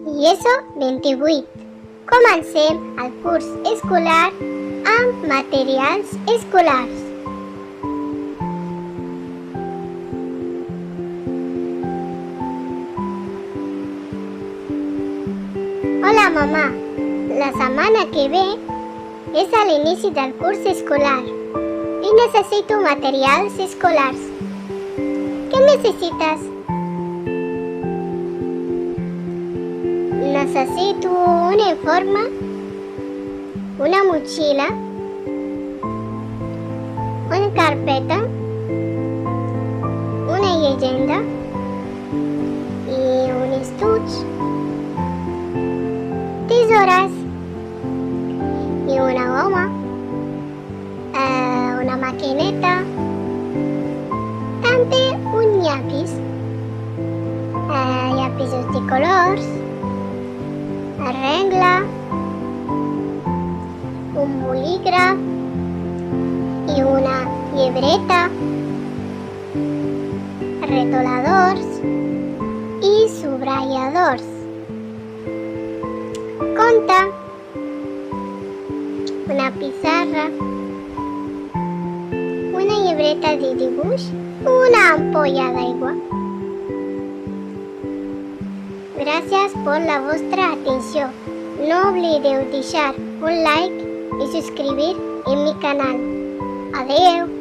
IESO 28. Comencem el curs escolar amb materials escolars. Hola, mamà. La setmana que ve és a l'inici del curs escolar i necessito materials escolars. Què necessites? Necessito un informe, una motxilla, una carpeta, una llegenda i un estuig, tisores i una goma, una maquineta, també un llapis, llapisos de colors, regla, un bolígraf i una llibreta, retoladors i subratlladors. Compte, una pissarra, una llibreta de dibuix, una ampolla d'aigua. Gràcies per la vostra atenció. No oblideu deixar un like i subscriure en mi canal. Adeu!